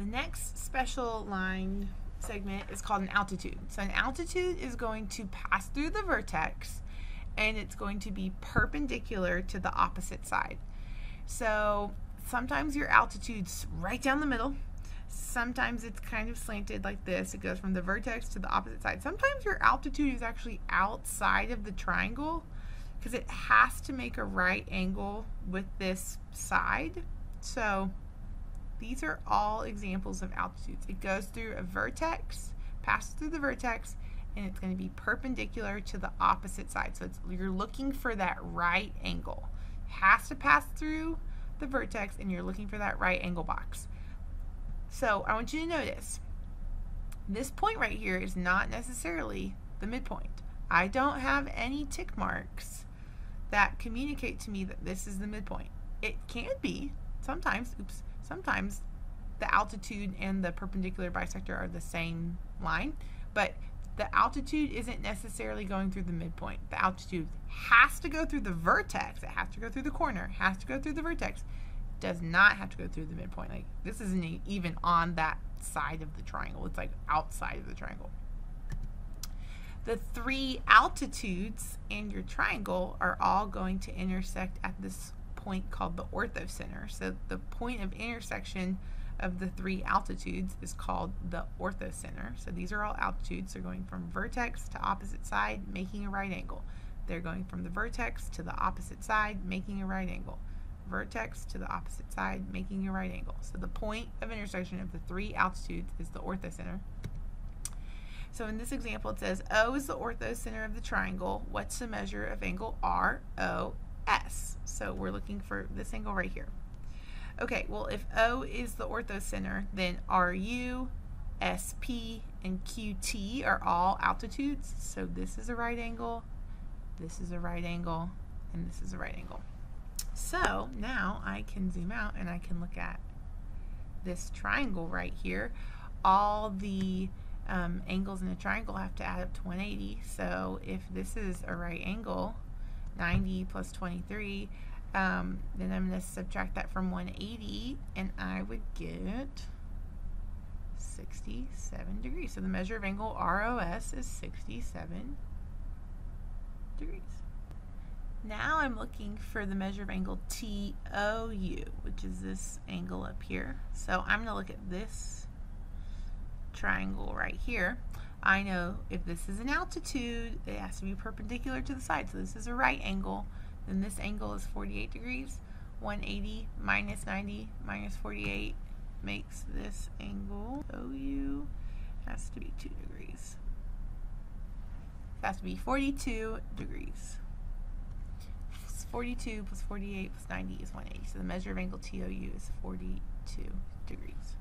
The next special line segment is called an altitude. So an altitude is going to pass through the vertex and it's going to be perpendicular to the opposite side. So sometimes your altitude's right down the middle. Sometimes it's kind of slanted like this. It goes from the vertex to the opposite side. Sometimes your altitude is actually outside of the triangle because it has to make a right angle with this side. So these are all examples of altitudes. It goes through a vertex, passes through the vertex, and it's going to be perpendicular to the opposite side. So you're looking for that right angle. It has to pass through the vertex, and you're looking for that right angle box. So I want you to notice, this point right here is not necessarily the midpoint. I don't have any tick marks that communicate to me that this is the midpoint. It can be, sometimes, sometimes the altitude and the perpendicular bisector are the same line, but the altitude isn't necessarily going through the midpoint. The altitude has to go through the vertex, it has to go through the corner, it has to go through the vertex, does not have to go through the midpoint. Like, this isn't even on that side of the triangle, it's like outside of the triangle. The three altitudes in your triangle are all going to intersect at this point called the orthocenter. So the point of intersection of the three altitudes is called the orthocenter. So these are all altitudes. They're going from vertex to opposite side, making a right angle. They're going from the vertex to the opposite side, making a right angle. Vertex to the opposite side, making a right angle. So the point of intersection of the three altitudes is the orthocenter. So in this example, it says O is the orthocenter of the triangle. What's the measure of angle ROS? So we're looking for this angle right here. Okay, well, if O is the orthocenter, then RU, SP, and QT are all altitudes. So this is a right angle, this is a right angle, and this is a right angle. So now I can zoom out and I can look at this triangle right here. All the angles in a triangle have to add up to 180. So if this is a right angle, 90 plus 23, then I'm going to subtract that from 180 and I would get 67 degrees. So the measure of angle ROS is 67 degrees. Now I'm looking for the measure of angle TOU, which is this angle up here. So I'm going to look at this triangle right here. I know if this is an altitude, it has to be perpendicular to the side. So this is a right angle. Then this angle is 48 degrees. 180 minus 90 minus 48 makes this angle OU has to be 2 degrees. It has to be 42 degrees. 42 plus 48 plus 90 is 180. So the measure of angle TOU is 42 degrees.